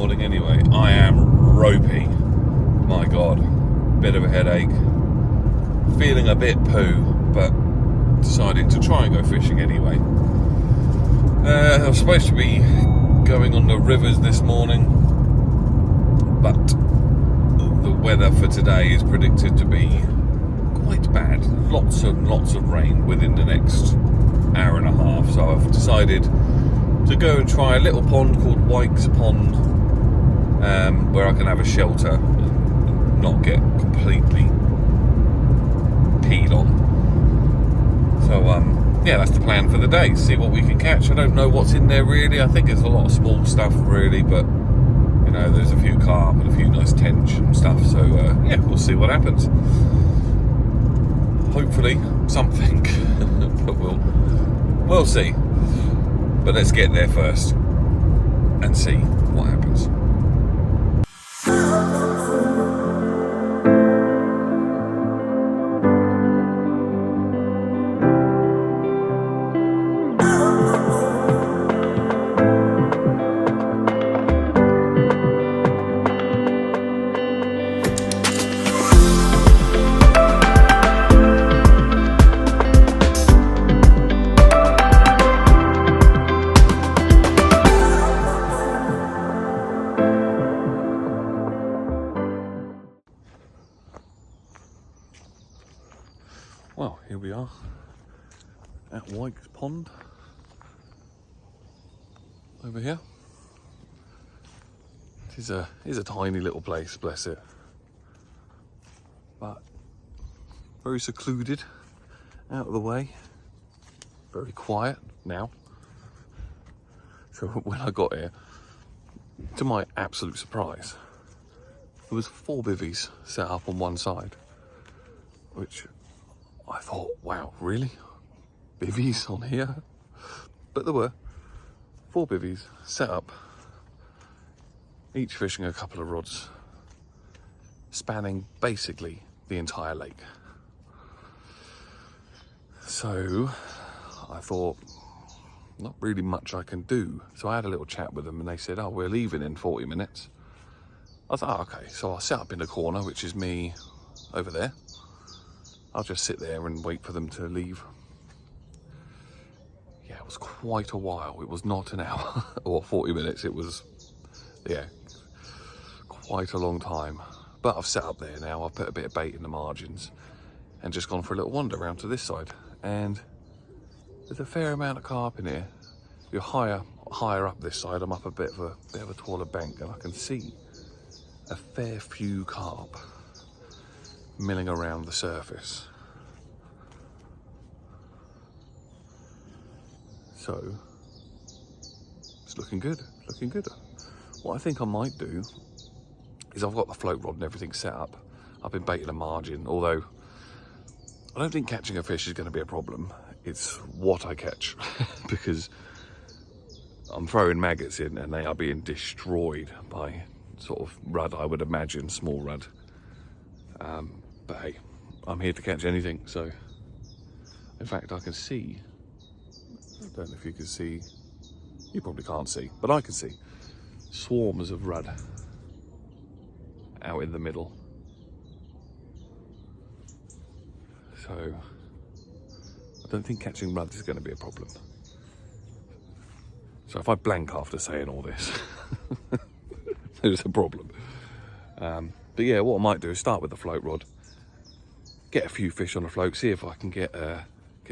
morning anyway. I am ropey. My God. Bit of a headache. Feeling a bit poo, but deciding to try and go fishing anyway. I was supposed to be going on the rivers this morning, but the weather for today is predicted to be quite bad. Lots and lots of rain within the next hour and a half, so I've decided to go and try a little pond called Wyke's Pond, where I can have a shelter and not get completely peed on. So yeah, that's the plan for the day. See what we can catch. I don't know what's in there really. I think there's a lot of small stuff really, but you know, there's a few carp and a few nice tench and stuff. So yeah, we'll see what happens. Hopefully something, but we'll see. But let's get there first and see what happens. Well, here we are at Wyke's Pond over here. It is a tiny little place, bless it, but very secluded, out of the way, very quiet now. So when I got here, to my absolute surprise, there was 4 bivvies set up on one side, which I thought, wow, really? Bivvies on here? But there were 4 bivvies set up, each fishing a couple of rods, spanning basically the entire lake. So I thought, not really much I can do. So I had a little chat with them and they said, oh, we're leaving in 40 minutes. I thought, oh, okay. So I'll set up in the corner, which is me over there. I'll just sit there and wait for them to leave. Yeah, it was quite a while. It was not an hour or 40 minutes. It was, yeah, quite a long time. But I've set up there now. I've put a bit of bait in the margins and just gone for a little wander around to this side. And there's a fair amount of carp in here. You're higher up this side. I'm up a bit of a taller bank, and I can see a fair few carp milling around the surface. So it's looking good, looking good. What I think I might do is, I've got the float rod and everything set up. I've been baiting a margin, although I don't think catching a fish is going to be a problem. It's what I catch, because I'm throwing maggots in and they are being destroyed by sort of rudd, I would imagine, small rudd. But hey, I'm here to catch anything. So in fact, I can see, I don't know if you can see, you probably can't see, but I can see swarms of rudd out in the middle. So I don't think catching rudd is going to be a problem. So if I blank after saying all this, there's a problem. But yeah, what I might do is start with the float rod, get a few fish on the float, see if I can get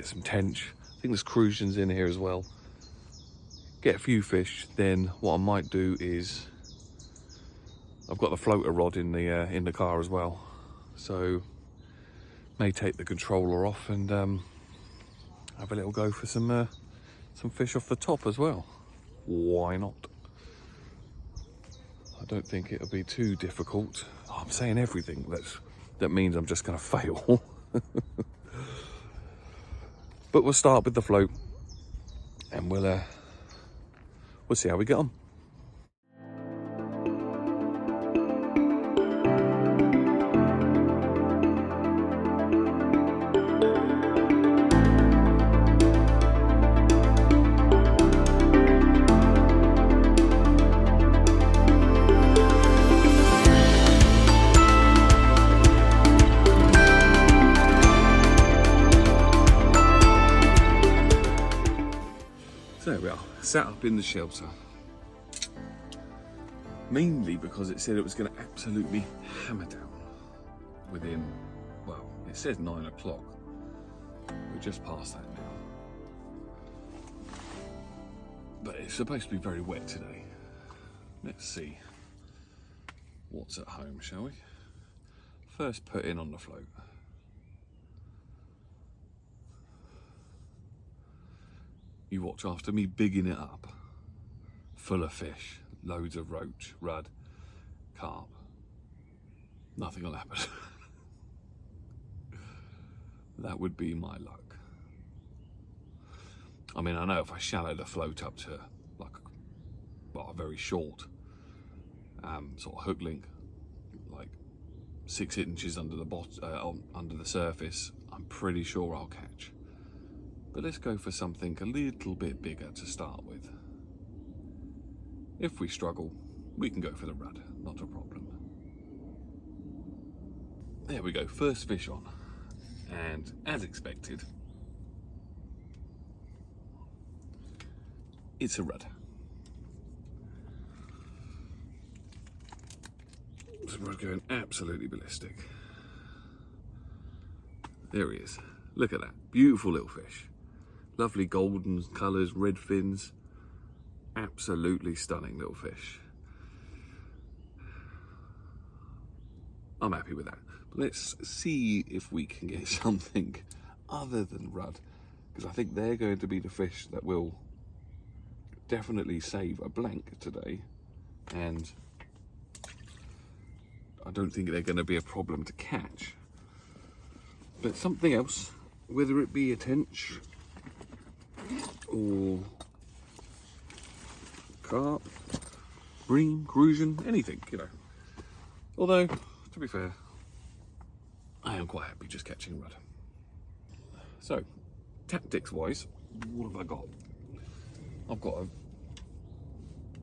some tench. I think there's crucians in here as well. Get a few fish, then what I might do is, I've got the floater rod in the car as well, so may take the controller off and have a little go for some fish off the top as well. Why not? I don't think it'll be too difficult. Oh, I'm saying everything that means I'm just going to fail. But we'll start with the float and we'll see how we get on. So there we are, sat up in the shelter. Mainly because it said it was going to absolutely hammer down within, well, it says 9 o'clock. We're just past that now. But it's supposed to be very wet today. Let's see what's at home, shall we? First put in on the float. You watch after me bigging it up. Full of fish, loads of roach, rudd, carp. Nothing will happen. That would be my luck. I mean, I know if I shallow the float up to like, well, a very short sort of hook link, like 6 inches under the under the surface, I'm pretty sure I'll catch. But let's go for something a little bit bigger to start with. If we struggle, we can go for the rudd, not a problem. There we go, first fish on. And as expected, it's a rudd. So we're going absolutely ballistic. There he is. Look at that, beautiful little fish. Lovely golden colours, red fins. Absolutely stunning little fish. I'm happy with that. But let's see if we can get something other than rudd, because I think they're going to be the fish that will definitely save a blank today, and I don't think they're going to be a problem to catch. But something else, whether it be a tench or carp, bream, crucian, anything, you know. Although, to be fair, I am quite happy just catching rudd. So, tactics-wise, what have I got? I've got a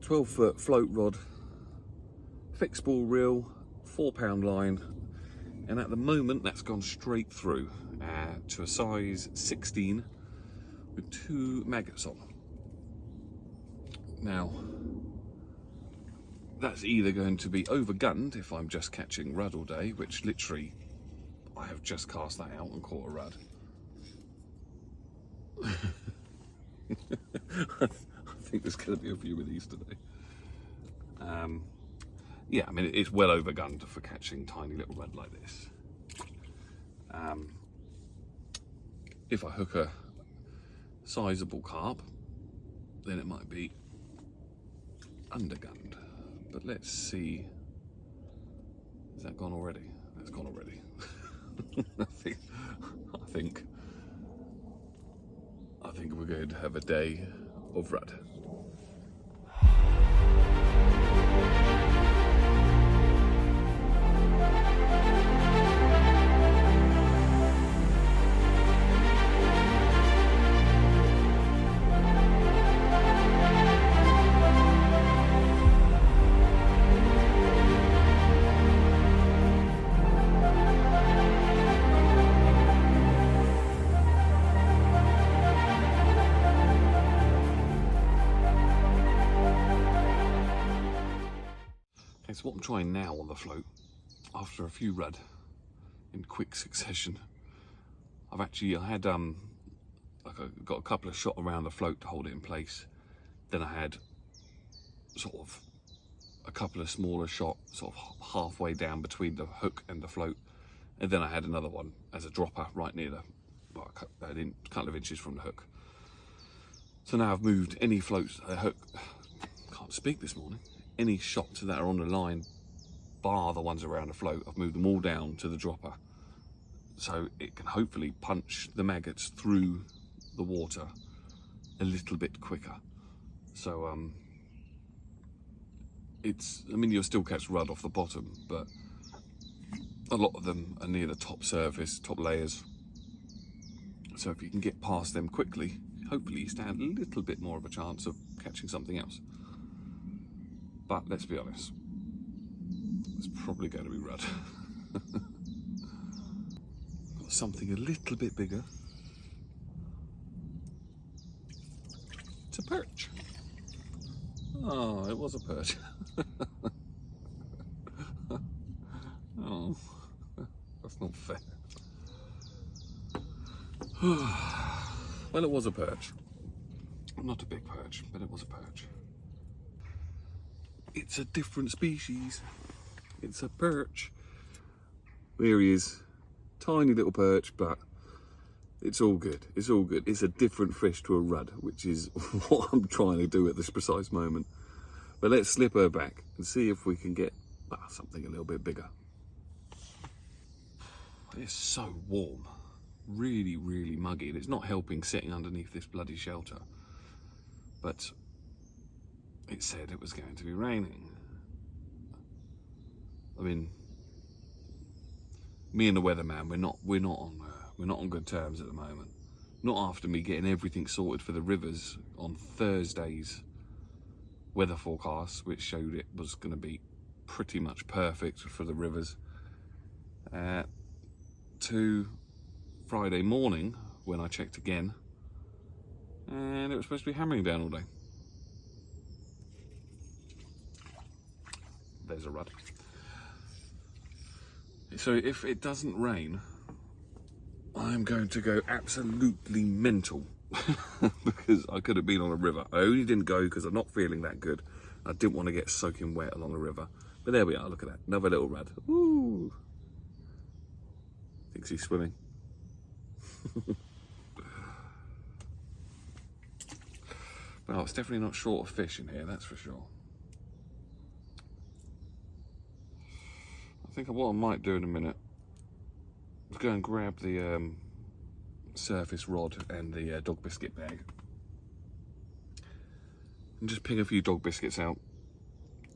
12-foot float rod, fixed ball reel, 4-pound line, and at the moment that's gone straight through to a size 16 with 2 maggots on. Now, that's either going to be overgunned if I'm just catching rudd all day, which literally I have just cast that out and caught a rudd. I think there's going to be a few of these today. Yeah, I mean, it's well overgunned for catching tiny little rudd like this. If I hook a sizable carp, then it might be undergunned. But let's see. Has that gone already? That's gone already. I think we're going to have a day of rudd. So what I'm trying now on the float, after a few rudd in quick succession, I had like I got a couple of shot around the float to hold it in place. Then I had sort of a couple of smaller shot sort of halfway down between the hook and the float, and then I had another one as a dropper right near the, well, a couple of inches from the hook. So now I've moved any floats, hook, can't speak this morning, any shots that are on the line, bar the ones around the float, I've moved them all down to the dropper, so it can hopefully punch the maggots through the water a little bit quicker. So I mean, you'll still catch rudd off the bottom, but a lot of them are near the top surface, top layers. So if you can get past them quickly, hopefully you stand a little bit more of a chance of catching something else. But let's be honest, it's probably going to be rudd. Got something a little bit bigger It's a perch. Oh, it was a perch. Oh, that's not fair. Well, it was a perch. Not a big perch, but it was a perch. It's a different species. It's a perch. There he is. Tiny little perch, but it's all good. It's all good. It's a different fish to a rudd, which is what I'm trying to do at this precise moment. But let's slip her back and see if we can get something a little bit bigger. It's so warm. Really, really muggy. And it's not helping sitting underneath this bloody shelter. But it said it was going to be raining. I mean, me and the weatherman, we're not on good terms at the moment. Not after me getting everything sorted for the rivers on Thursday's weather forecast, which showed it was going to be pretty much perfect for the rivers, to Friday morning when I checked again, and it was supposed to be hammering down all day. There's a rudd. So if it doesn't rain, I'm going to go absolutely mental because I could have been on a river. I only didn't go because I'm not feeling that good. I didn't want to get soaking wet along the river. But there we are, look at that. Another little rudd. Woo! Thinks he's swimming. Well, it's definitely not short of fish in here, that's for sure. I think what I might do in a minute is go and grab the surface rod and the dog biscuit bag and just ping a few dog biscuits out.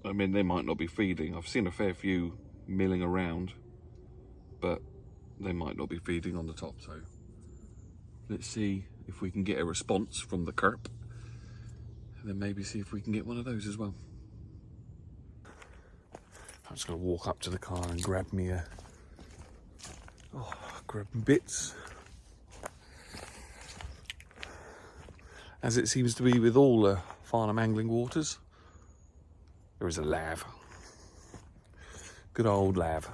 I mean, they might not be feeding. I've seen a fair few milling around, but they might not be feeding on the top. So let's see if we can get a response from the kerp, and then maybe see if we can get one of those as well. I'm just going to walk up to the car and grab me grab bits. As it seems to be with all Farnham angling waters, there is a lav. Good old lav.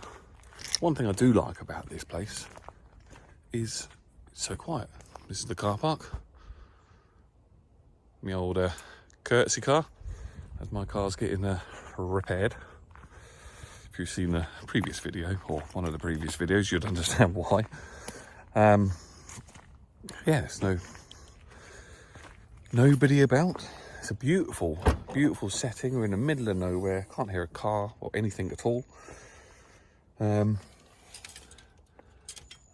One thing I do like about this place is it's so quiet. This is the car park. My old courtesy car, as my car's getting repaired. If you've seen the previous video, or one of the previous videos, you'd understand why. Yeah, there's nobody about. It's a beautiful, beautiful setting. We're in the middle of nowhere. Can't hear a car or anything at all. Oh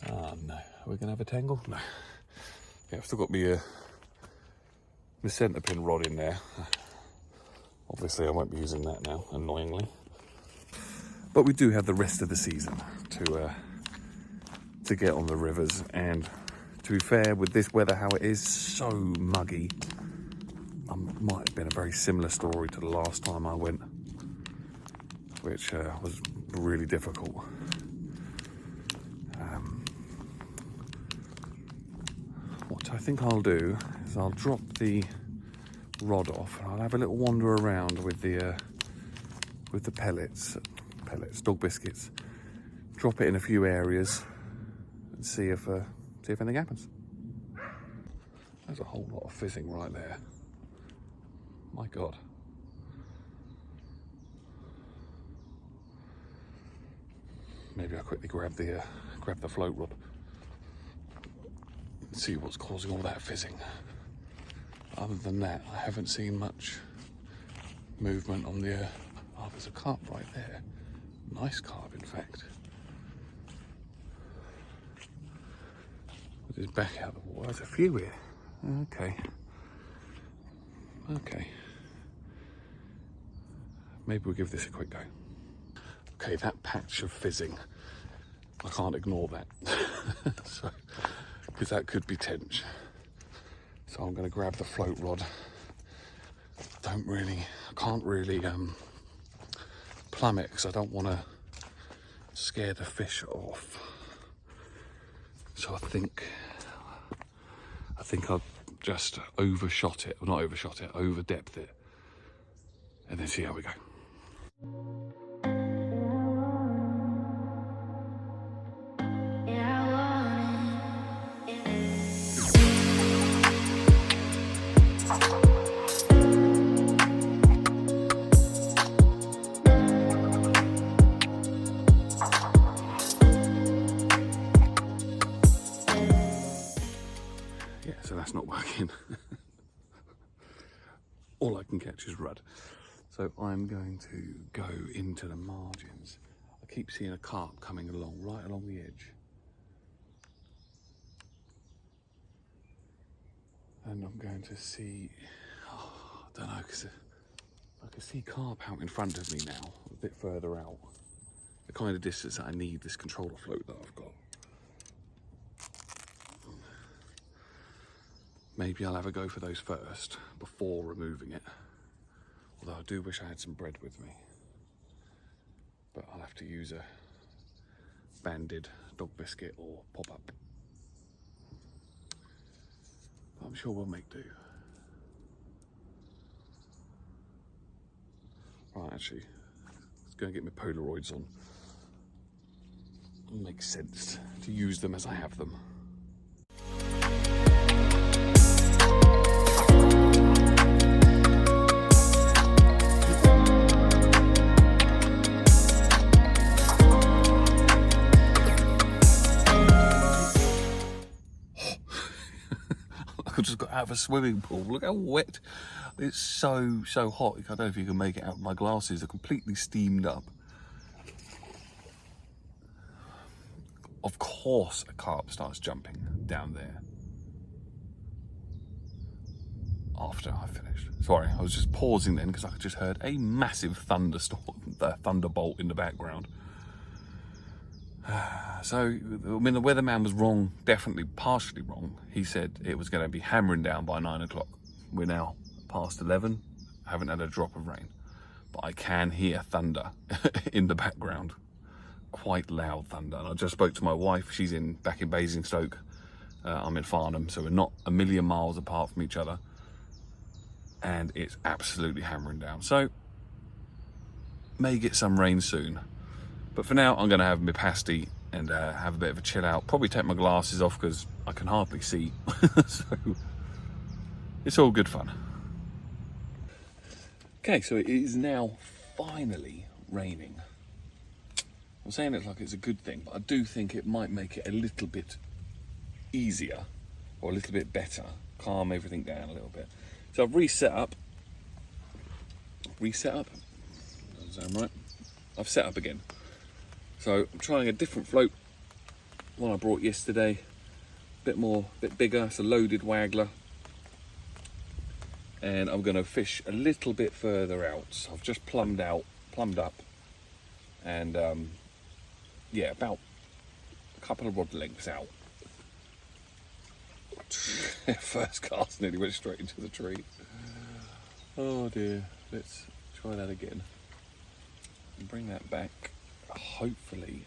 no, are we gonna have a tangle? No. Yeah, I've still got my centre pin rod in there. Obviously I won't be using that now, annoyingly. But we do have the rest of the season to get on the rivers, and to be fair, with this weather how it is, so muggy, might have been a very similar story to the last time I went, which was really difficult. What I think I'll do is I'll drop the rod off, and I'll have a little wander around with the pellets, dog biscuits, drop it in a few areas and see if anything happens. There's a whole lot of fizzing right there. My God. Maybe I'll quickly grab the float rod and see what's causing all that fizzing. Other than that, I haven't seen much movement on the... oh, there's a carp right there. Nice carp, in fact. With his back out of the water. There's a few here. Okay. Okay. Maybe we'll give this a quick go. Okay, that patch of fizzing, I can't ignore that. So, because that could be tench. So I'm going to grab the float rod. I can't really plumb it because I don't want to scare the fish off. So I think I'll just overshot it, or not overshot it, over depth it, and then see how we go. Yeah, so that's not working. All I can catch is rudd. So I'm going to go into the margins. I keep seeing a carp coming along, right along the edge. And I'm going to see, I don't know, because I can see carp out in front of me now, a bit further out. The kind of distance that I need this controller float that I've got. Maybe I'll have a go for those first, before removing it. Although I do wish I had some bread with me. But I'll have to use a banded dog biscuit or pop-up. But I'm sure we'll make do. Right, actually, let's go and get my Polaroids on. It makes sense to use them as I have them. I just got out of a swimming pool. Look how wet. It's so hot. I don't know if you can make it out. My glasses are completely steamed up. Of course a carp starts jumping down there after I finished. Sorry, I was just pausing then because I just heard a massive thunderstorm, thunderbolt in the background. So, I mean, the weatherman was wrong, definitely partially wrong. He said it was going to be hammering down by 9 o'clock. We're now past 11, haven't had a drop of rain. But I can hear thunder in the background. Quite loud thunder. And I just spoke to my wife, she's back in Basingstoke. I'm in Farnham, so we're not a million miles apart from each other. And it's absolutely hammering down. So, may get some rain soon. But for now, I'm going to have my pasty and have a bit of a chill out. Probably take my glasses off because I can hardly see. So, it's all good fun. Okay, so it is now finally raining. I'm saying it like it's a good thing, but I do think it might make it a little bit easier or a little bit better. Calm everything down a little bit. So I've reset up. Does that sound right? I've set up again. So I'm trying a different float. One I brought yesterday. Bit bigger. It's a loaded waggler. And I'm going to fish a little bit further out. So I've just plumbed up. And yeah, about a couple of rod lengths out. First cast nearly went straight into the tree. Oh dear. Let's try that again. Bring that back. Hopefully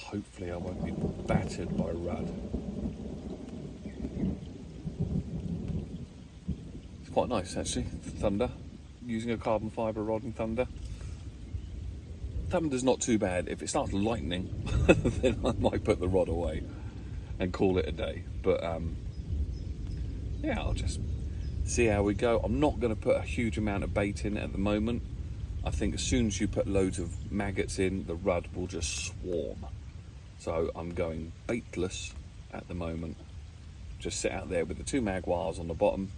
I won't be battered by rudd. It's quite nice actually, thunder. Using a carbon fibre rod in thunder. Thunder's not too bad. If it starts lightning, then I might put the rod away and call it a day. But yeah, I'll just see how we go. I'm not going to put a huge amount of bait in at the moment. I think as soon as you put loads of maggots in, the rudd will just swarm. So I'm going baitless at the moment. Just sit out there with the 2 magwires on the bottom.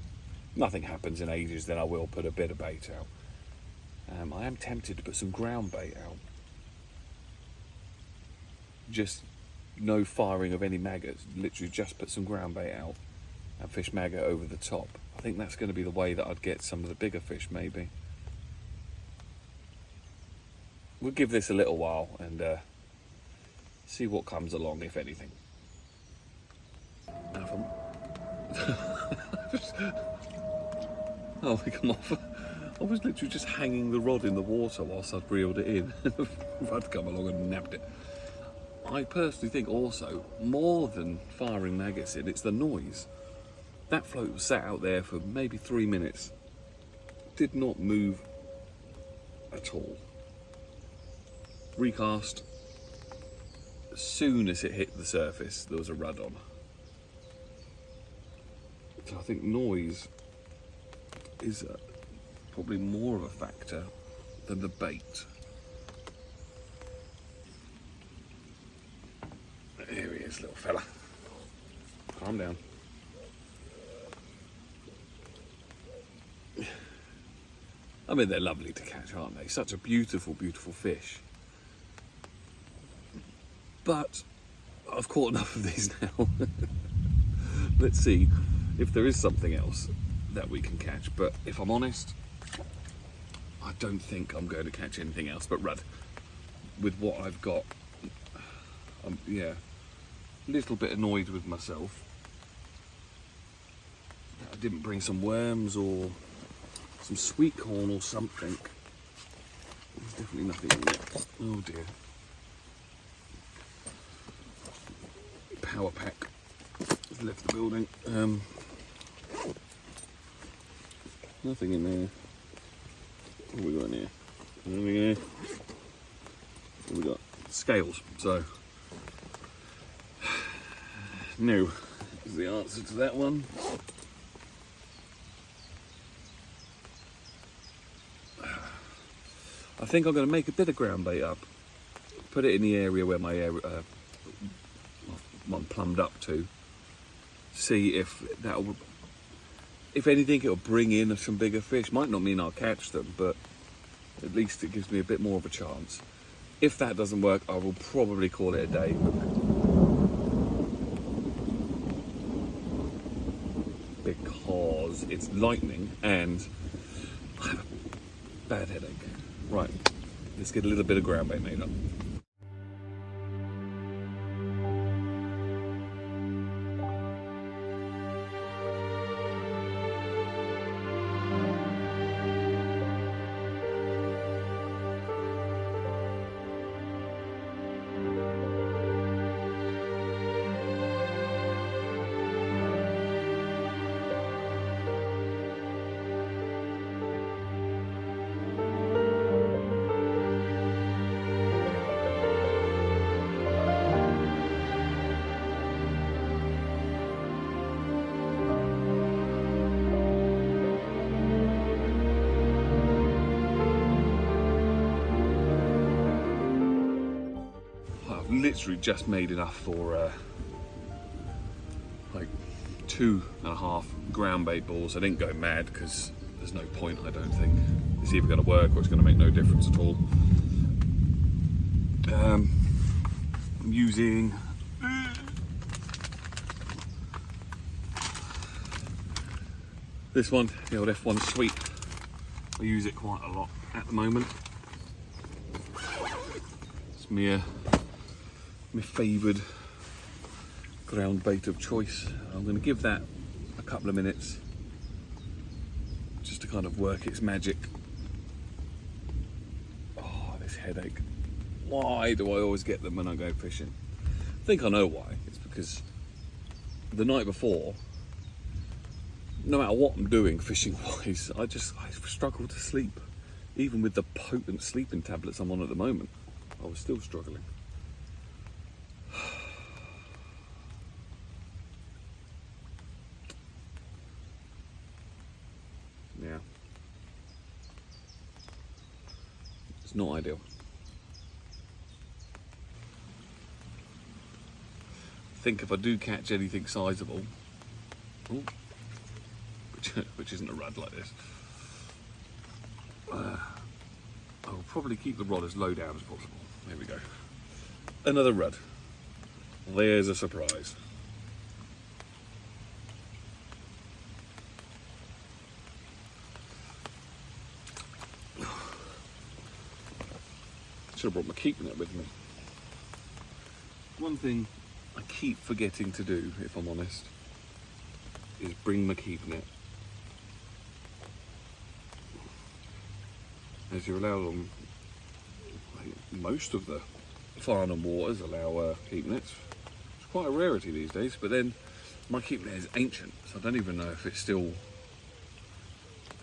Nothing happens in ages, then I will put a bit of bait out. I am tempted to put some ground bait out. Just no firing of any maggots. Literally just put some ground bait out and fish maggot over the top. I think that's going to be the way that I'd get some of the bigger fish maybe. We'll give this a little while and see what comes along, if anything. And if oh, come off. I was literally just hanging the rod in the water whilst I'd reeled it in. The rod come along and nabbed it. I personally think also, more than firing maggots in, it's the noise. That float was sat out there for maybe 3 minutes. Did not move at all. Recast. As soon as it hit the surface, there was a rudd on. So I think noise is probably more of a factor than the bait. Here he is, little fella. Calm down. I mean, they're lovely to catch, aren't they? Such a beautiful, beautiful fish. But I've caught enough of these now. Let's see if there is something else that we can catch. But if I'm honest, I don't think I'm going to catch anything else but rudd. With what I've got, yeah, a little bit annoyed with myself. I didn't bring some worms or some sweet corn or something. There's definitely nothing in there. Oh dear. Power pack has left the building. Nothing in there. What have we got in here? Nothing in here. What have we got? Scales. So, no is the answer to that one. I think I'm going to make a bit of ground bait up, put it in the area where my I'm plumbed up to, see if that'll, if anything, it'll bring in some bigger fish. Might not mean I'll catch them, but at least it gives me a bit more of a chance. If that doesn't work, I will probably call it a day. Because it's lightning and I have a bad headache. Right, let's get a little bit of ground bait made up. Literally just made enough for like 2.5 ground bait balls. I didn't go mad because there's no point, I don't think. It's either going to work or it's going to make no difference at all. I'm using this one, the old F1 Sweet. I use it quite a lot at the moment. It's my favoured ground bait of choice. I'm going to give that a couple of minutes just to kind of work its magic. Oh, this headache. Why do I always get them when I go fishing? I think I know why. It's because the night before, no matter what I'm doing fishing wise, I struggle to sleep. Even with the potent sleeping tablets I'm on at the moment, I was still struggling. Yeah, it's not ideal. I think if I do catch anything sizable, which isn't a rudd like this, I'll probably keep the rod as low down as possible. There we go. Another rudd. There's a surprise. Should have brought my keep net with me. One thing I keep forgetting to do, if I'm honest, is bring my keep net. As you're allowed on, most of the Farnham waters allow keep nets. It's quite a rarity these days, but then My keep net is ancient, so I don't even know if it's still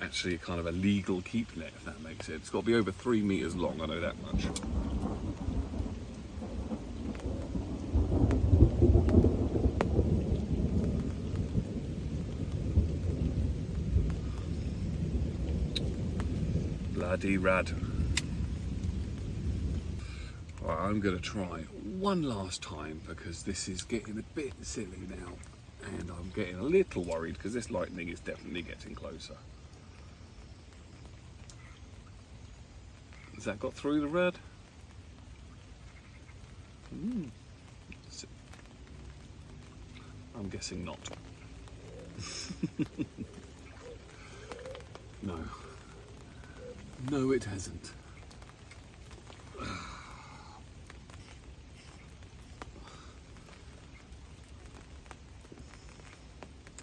actually kind of a legal keep net, if that makes sense. It's got to be over 3 meters long, I know that much. Bloody rad. Right, I'm going to try one last time because this is getting a bit silly now and I'm getting a little worried because this lightning is definitely getting closer. Has that got through the red? I'm guessing not. No. No, it hasn't.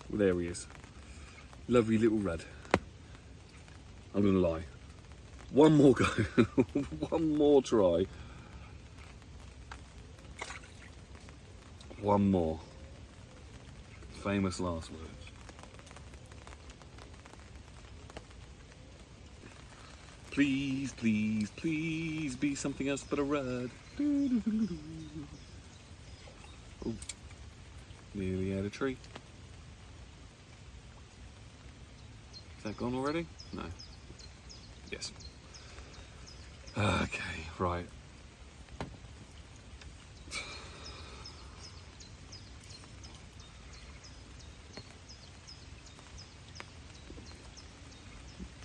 Well, there he is. Lovely little red. I'm gonna lie. One more go. One more try. One more. Famous last words. Please, please, please be something else but a red. Oh, nearly had a tree. Is that gone already? No. Yes. Okay, right.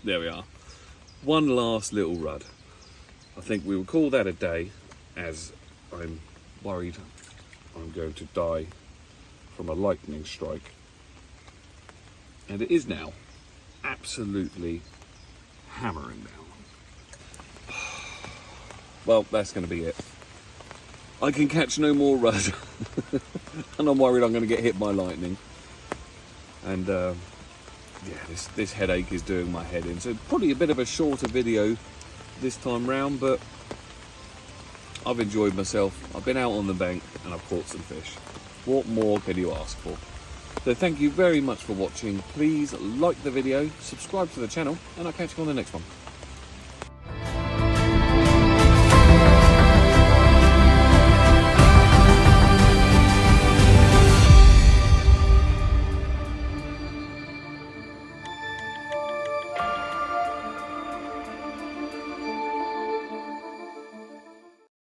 There we are. One last little rud. I think we will call that a day, as I'm worried I'm going to die from a lightning strike. And it is now absolutely hammering down. Well, that's going to be it. I can catch no more rud. And I'm worried I'm going to get hit by lightning. And yeah, this headache is doing my head in. So probably a bit of a shorter video this time round, but I've enjoyed myself. I've been out on the bank and I've caught some fish. What more can you ask for? So thank you very much for watching. Please like the video, subscribe to the channel, and I'll catch you on the next one.